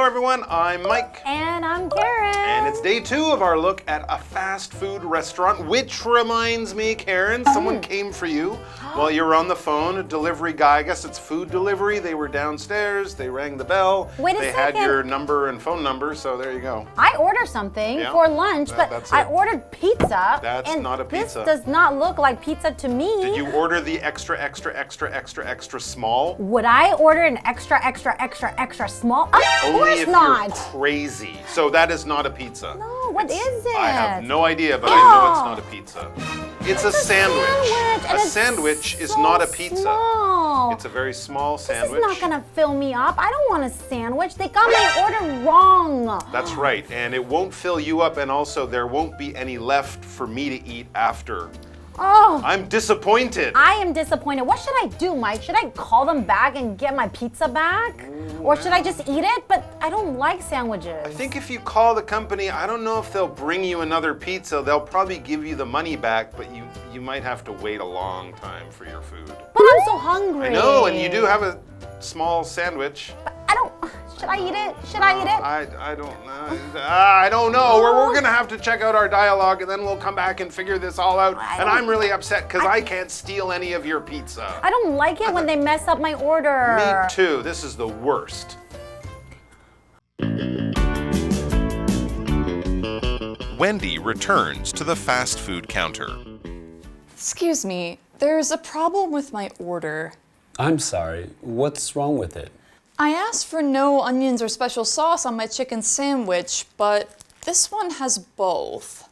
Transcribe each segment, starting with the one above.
everyone, I'm Mike. And I'm Karen. And it's day 2 of our look at a fast food restaurant, which reminds me, Karen, someone came for you while you were on the phone, a delivery guy. I guess it's food delivery. They were downstairs, they rang the bell. Wait a They second. had your number and phone number, so there you go. I ordered something for lunch, but I ordered pizza. That's and not a pizza. This does not look like pizza to me. Did you order the extra small? Would I order an extra small? Of Only course if not. you're crazy. So that is not a pizza. No, what is it? I have no idea, but I know it's not a pizza. It's a sandwich. And A sandwich is not a pizza. Small. It's a very small sandwich. This is not gonna fill me up. I don't want a sandwich. They got my order wrong. That's right, and it won't fill you up, and also there won't be any left for me to eat after. Oh. I'm disappointed. I am disappointed. What should I do, Mike? Should I call them back and get my pizza back? Or should I just eat it? But I don't like sandwiches. I think if you call the company, I don't know if they'll bring you another pizza. They'll probably give you the money back, but you might have to wait a long time for your food. But I'm so hungry. I know, and you do have a small sandwich. But I don't. Should I eat it? Should I eat it? I don't know. I don't know. We're gonna have to check out our dialogue, and then we'll come back and figure this all out. And I'm really upset because I can't steal any of your pizza. I don't like it when they mess up my order. Me too. This is the worst. Wendy returns to the fast food counter. Excuse me, there's a problem with my order. I'm sorry, what's wrong with it? I asked for no onions or special sauce on my chicken sandwich, but this one has both.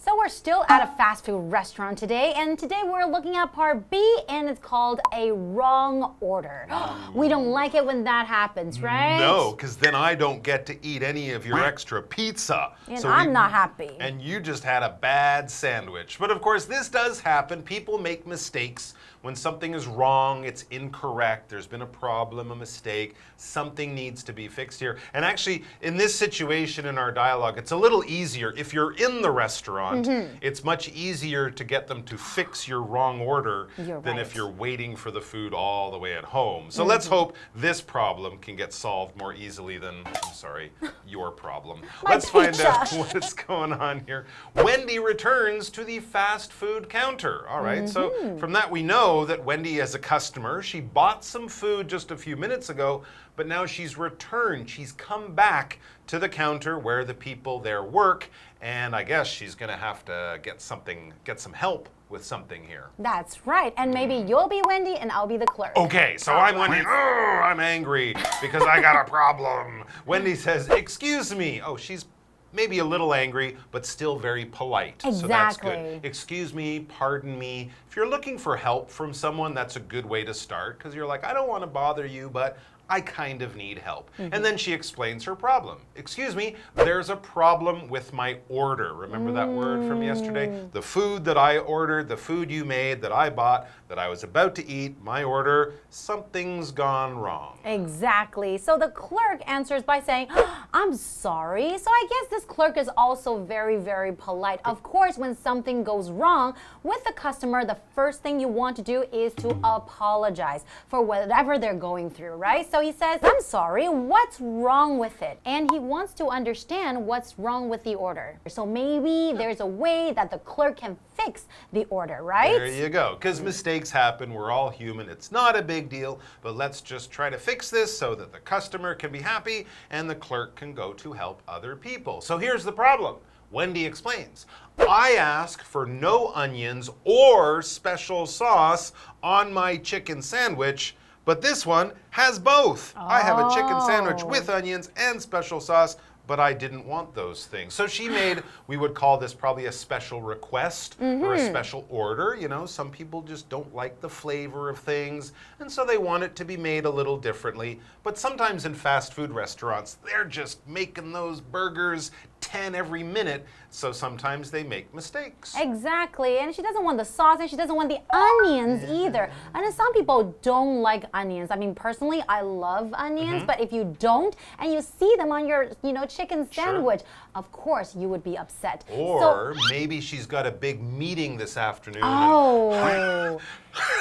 So we're still at a fast food restaurant today, and today we're looking at part B, and it's called a wrong order. We don't like it when that happens, right? No, because then I don't get to eat any of your extra pizza. And I'm not happy. And you just had a bad sandwich. But of course, this does happen. People make mistakes. When something is wrong, it's incorrect, there's been a problem, a mistake, something needs to be fixed here. And actually, in this situation in our dialogue, it's a little easier. If you're in the restaurant, it's much easier to get them to fix your wrong order than if you're waiting for the food all the way at home. So let's hope this problem can get solved more easily than, I'm sorry, your problem. Let's find out what's going on here. Wendy returns to the fast food counter. All right, so from that we know that Wendy is a customer. She bought some food just a few minutes ago, but now she's returned. She's come back to the counter where the people there work, and I guess she's gonna have to get some help with something here. That's right, and maybe you'll be Wendy and I'll be the clerk. Okay, so I'm Wendy. Oh, I'm angry because I got a problem. Wendy says, "Excuse me." Oh, she's maybe a little angry, but still very polite. So that's good. Excuse me, pardon me. If you're looking for help from someone, that's a good way to start, because you're like, I don't want to bother you, but I kind of need help. And then she explains her problem. Excuse me, there's a problem with my order. Remember that word from yesterday? The food that I ordered, the food you made, that I bought, that I was about to eat, my order, something's gone wrong. Exactly. So the clerk answers by saying, I'm sorry. So I guess this clerk is also very, very polite. Of course, when something goes wrong with the customer, the first thing you want to do is to apologize for whatever they're going through, right? So he says, I'm sorry, what's wrong with it? And he wants to understand what's wrong with the order. So maybe there's a way that the clerk can fix the order, right? There you go. Because mistakes happen. We're all human. It's not a big deal. But let's just try to fix this so that the customer can be happy and the clerk can go to help other people. So here's the problem. Wendy explains. I ask for no onions or special sauce on my chicken sandwich, but this one has both. I have a chicken sandwich with onions and special sauce, but I didn't want those things. So she made, we would call this probably a special request or a special order. You know, some people just don't like the flavor of things, and so they want it to be made a little differently. But sometimes in fast food restaurants, they're just making those burgers 10 every minute, so sometimes they make mistakes. Exactly, and she doesn't want the sauce and she doesn't want the onions either. And then some people don't like onions. I mean, personally, I love onions, but if you don't and you see them on your, chicken sandwich, of course you would be upset. Or maybe she's got a big meeting this afternoon. Oh.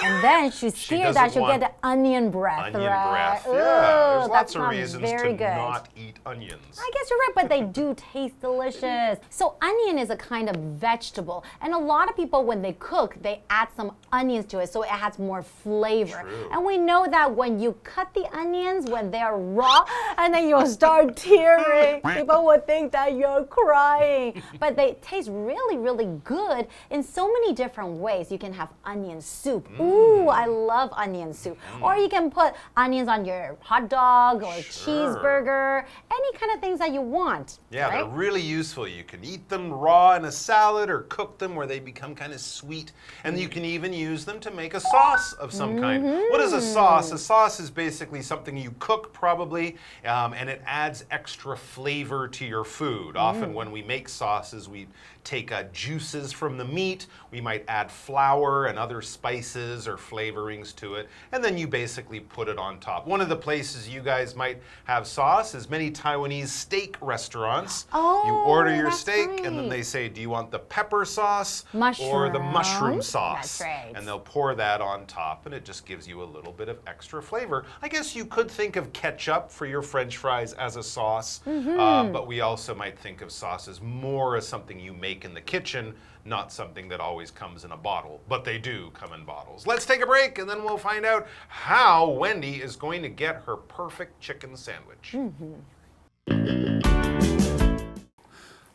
And then she's scared that she'll get the onion breath, Onion right? breath, yeah. There's That's lots of not reasons very to good. not eat onions. I guess you're right, but they do taste delicious. So onion is a kind of vegetable. And a lot of people, when they cook, they add some onions to it so it has more flavor. True. And we know that when you cut the onions, when they're raw, and then you'll start tearing, people will think that you're crying. But they taste really, really good in so many different ways. You can have onion soup. Ooh, I love onion soup. Or you can put onions on your hot dog or cheeseburger, any kind of things that you want. Yeah, right? they're really useful. You can eat them raw in a salad or cook them where they become kind of sweet. And you can even use them to make a sauce of some kind. What is a sauce? A sauce is basically something you cook probably, and it adds extra flavor to your food. Often when we make sauces, we take juices from the meat. We might add flour and other spices or flavorings to it, and then you basically put it on top. One of the places you guys might have sauce is many Taiwanese steak restaurants. You order your that's steak, and then right. they say, do you want the pepper sauce or the mushroom sauce? That's right. And they'll pour that on top, and it just gives you a little bit of extra flavor. I guess you could think of ketchup for your French fries as a sauce, but we also might think of sauces more as something you make in the kitchen, not something that always comes in a bottle, but they do come in bottles. Let's take a break and then we'll find out how Wendy is going to get her perfect chicken sandwich.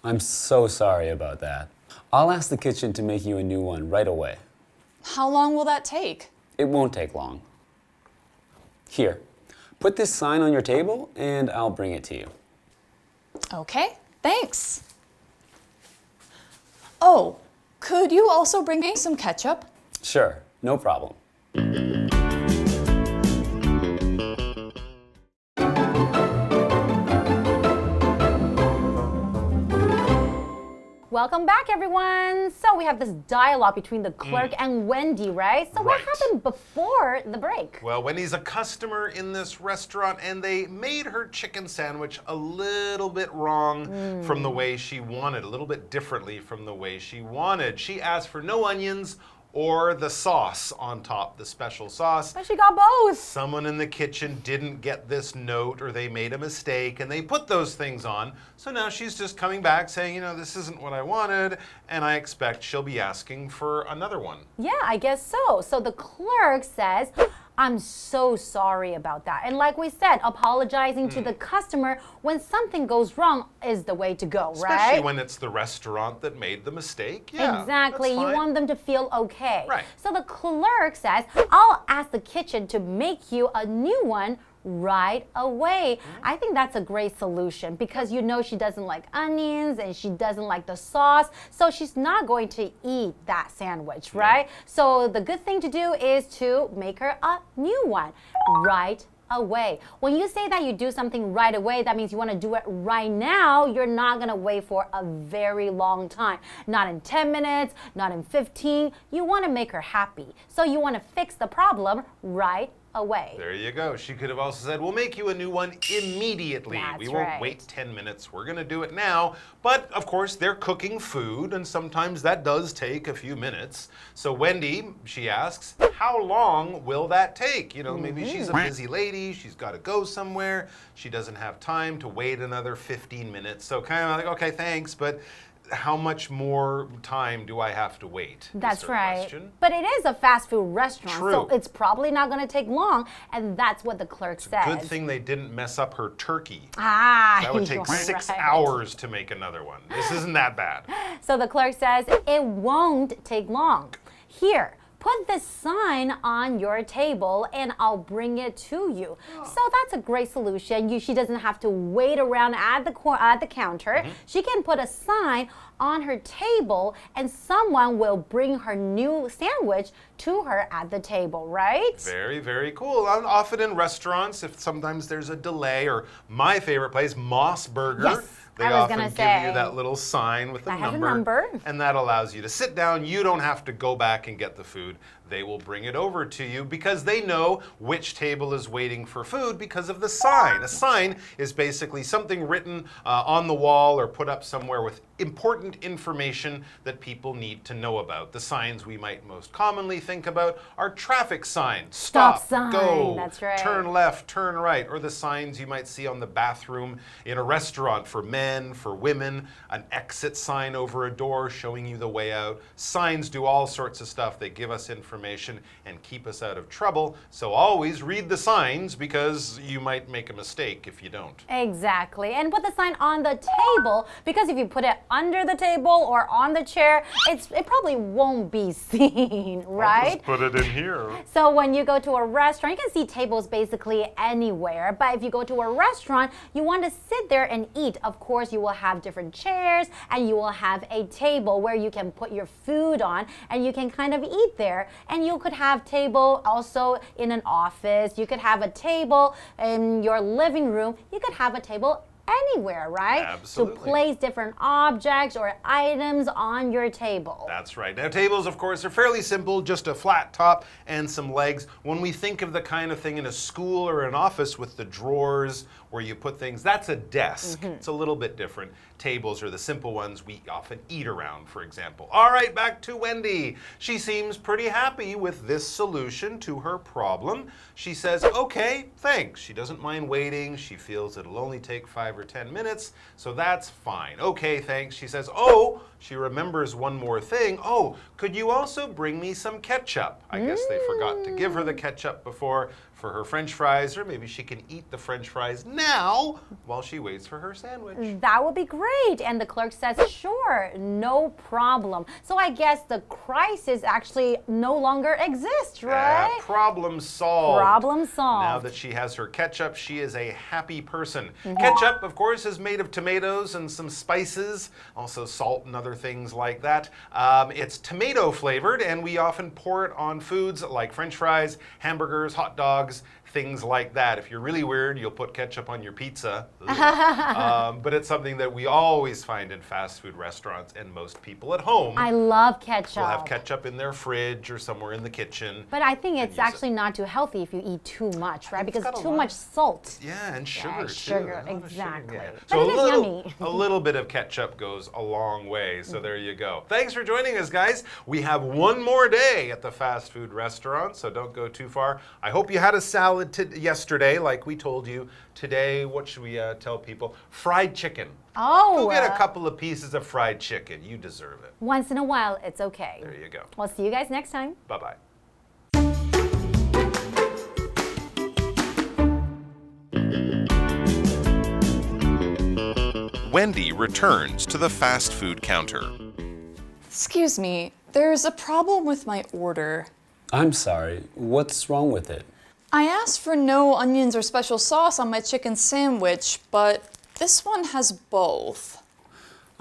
I'm so sorry about that. I'll ask the kitchen to make you a new one right away. How long will that take? It won't take long. Here, put this sign on your table and I'll bring it to you. Okay, thanks. Oh, could you also bring me some ketchup? Sure, no problem. Welcome back, everyone. So we have this dialogue between the clerk and Wendy, right? So what Right. happened before the break? Well, Wendy's a customer in this restaurant, and they made her chicken sandwich a little bit wrong from the way she wanted, a little bit differently from the way she wanted. She asked for no onions or the sauce on top, the special sauce. But she got both. Someone in the kitchen didn't get this note, or they made a mistake and they put those things on. So now she's just coming back saying, this isn't what I wanted, and I expect she'll be asking for another one. Yeah, I guess so. So the clerk says, I'm so sorry about that. And like we said, apologizing to the customer when something goes wrong is the way to go, right? Especially when it's the restaurant that made the mistake. Yeah, Exactly. that's You fine. want them to feel okay. Right. So the clerk says, I'll ask the kitchen to make you a new one right away. I think that's a great solution because she doesn't like onions and she doesn't like the sauce, so she's not going to eat that sandwich, right? So the good thing to do is to make her a new one right away. When you say that you do something right away, that means you want to do it right now. You're not going to wait for a very long time. Not in 10 minutes, not in 15. You want to make her happy. So you want to fix the problem right away. There you go. She could have also said, we'll make you a new one immediately. That's we won't right. wait 10 minutes. We're going to do it now. But of course, they're cooking food, and sometimes that does take a few minutes. So Wendy, she asks, how long will that take? Maybe she's a busy lady. She's got to go somewhere. She doesn't have time to wait another 15 minutes. So kind of like, okay, thanks, but how much more time do I have to wait? That's is her right. question. But it is a fast food restaurant, so True. it's probably not going to take long, and that's what the clerk says. Good thing they didn't mess up her turkey. That That would take 6 hours to make another one. This isn't that bad. So the clerk says, it won't take long. Here, put this sign on your table and I'll bring it to you. So that's a great solution. She doesn't have to wait around at the counter. She can put a sign on her table and someone will bring her new sandwich to her at the table, right? Very, very cool. Often in restaurants, if sometimes there's a delay, or my favorite place, Moss Burger. Yes. They often give you that little sign with a number, and that allows you to sit down. You don't have to go back and get the food. They will bring it over to you because they know which table is waiting for food because of the sign. A sign is basically something written on the wall or put up somewhere with important information that people need to know about. The signs we might most commonly think about are traffic signs. Stop sign. Go. That's right. Turn left, turn right. Or the signs you might see on the bathroom in a restaurant for men, for women. An exit sign over a door showing you the way out. Signs do all sorts of stuff. They give us information and keep us out of trouble. So always read the signs because you might make a mistake if you don't. Exactly. And put the sign on the table because if you put it under the table or on the chair, it probably won't be seen, right? I'll just put it in here. So when you go to a restaurant, you can see tables basically anywhere. But if you go to a restaurant, you want to sit there and eat. Of course, you will have different chairs and you will have a table where you can put your food on and you can kind of eat there. And you could have table also in an office. You could have a table in your living room. You could have a table anywhere, right? Absolutely. To place different objects or items on your table. That's right. Now, tables, of course, are fairly simple, just a flat top and some legs. When we think of the kind of thing in a school or an office with the drawers where you put things, that's a desk. It's a little bit different. Tables are the simple ones we often eat around, for example. All right, back to Wendy. She seems pretty happy with this solution to her problem. She says, okay, thanks. She doesn't mind waiting. She feels it'll only take 5 or 10 minutes, so that's fine. Okay, thanks. She says, oh, she remembers one more thing. Oh, could you also bring me some ketchup? I guess they forgot to give her the ketchup before for her French fries, or maybe she can eat the French fries now while she waits for her sandwich. That would be great. And the clerk says, sure, no problem. So I guess the crisis actually no longer exists, right? Problem solved. Problem solved. Now that she has her ketchup, she is a happy person. Ketchup, of course, is made of tomatoes and some spices, also salt and other things like that. It's tomato flavored, and we often pour it on foods like French fries, hamburgers, hot dogs, things like that. If you're really weird, you'll put ketchup on your pizza. But it's something that we always find in fast food restaurants and most people at home. I love ketchup. Will have ketchup in their fridge or somewhere in the kitchen. But I think it's actually not too healthy if you eat too much, right? Because too much salt. Yeah, and sugar too. Sugar, exactly. Yeah. But So it is yummy. a little bit of ketchup goes a long way. So there you go. Thanks for joining us, guys. We have one more day at the fast food restaurant, so don't go too far. I hope you had a salad yesterday, like we told you. Today, what should we tell people? Fried chicken. Oh. Go get a couple of pieces of fried chicken. You deserve it. Once in a while, it's okay. There you go. We'll see you guys next time. Bye-bye. Wendy returns to the fast food counter. Excuse me, there's a problem with my order. I'm sorry. What's wrong with it? I asked for no onions or special sauce on my chicken sandwich, but this one has both.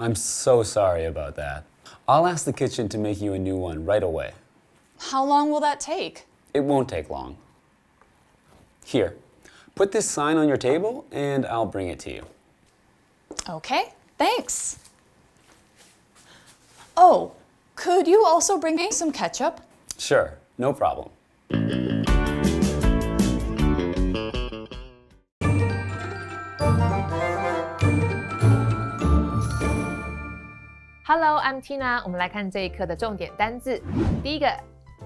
I'm so sorry about that. I'll ask the kitchen to make you a new one right away. How long will that take? It won't take long. Here, put this sign on your table and I'll bring it to you. Okay, thanks. Oh, could you also bring me some ketchup? Sure, no problem. Hello, I'm Tina. 我们来看这一课的重点单字。第一个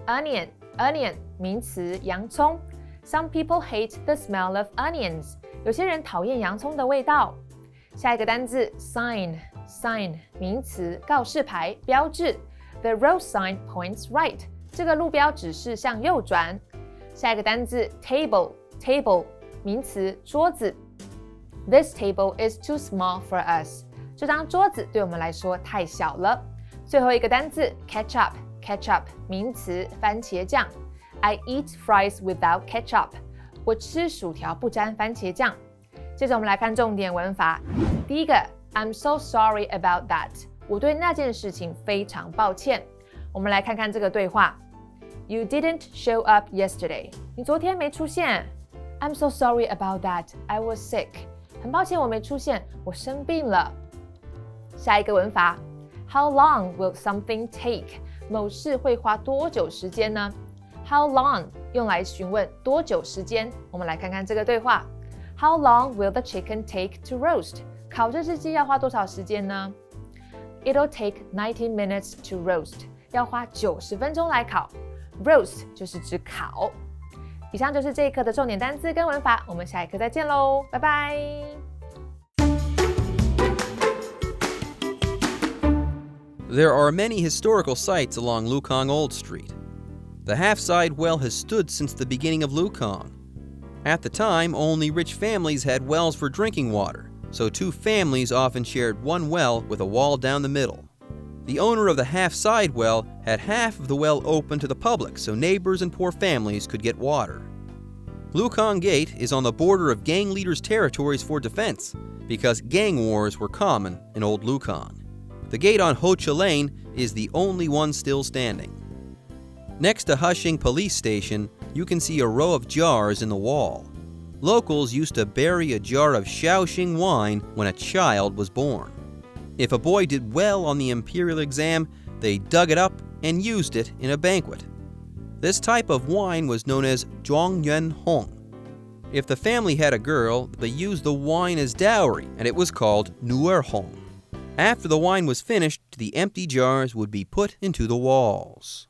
onion 名词，洋葱。Some people hate the smell of onions. 有些人讨厌洋葱的味道。下一个单字 sign 名词，告示牌，标志。The road sign points right. 这个路标指示向右转。下一个单字 table 名词，桌子。This table is too small for us. 这张桌子对我们来说太小了。最后一个单字 ketchup 名词，番茄酱。I eat fries without ketchup. 我吃薯条不沾番茄酱。接着我们来看重点文法。第一个 I'm so sorry about that. 我对那件事情非常抱歉。我们来看看这个对话。You didn't show up yesterday. 你昨天没出现。I'm so sorry about that. I was sick. 很抱歉我没出现，我生病了。下一个文法 How long will something take? 某事会花多久时间呢？ How long 用来询问多久时间。我们来看看这个对话。How long will the chicken take to roast? 烤这只鸡要花多少时间呢？ It'll take 90 minutes to roast. 要花90分钟来烤。Roast 就是指烤。以上就是这一课的重点单字跟文法，我们下一课再见喽，拜拜。There are many historical sites along Lukang Old Street. The half-side well has stood since the beginning of Lukang. At the time, only rich families had wells for drinking water, so two families often shared one well with a wall down the middle. The owner of the half-side well had half of the well open to the public so neighbors and poor families could get water. Lukang Gate is on the border of gang leaders' territories for defense because gang wars were common in Old Lukang. The gate on Ho Chi Lane is the only one still standing. Next to Hushing Police Station, you can see a row of jars in the wall. Locals used to bury a jar of Shaoxing wine when a child was born. If a boy did well on the imperial exam, they dug it up and used it in a banquet. This type of wine was known as Zhuangyuan Hong. If the family had a girl, they used the wine as dowry, and it was called Nuer Hong. After the wine was finished, the empty jars would be put into the walls.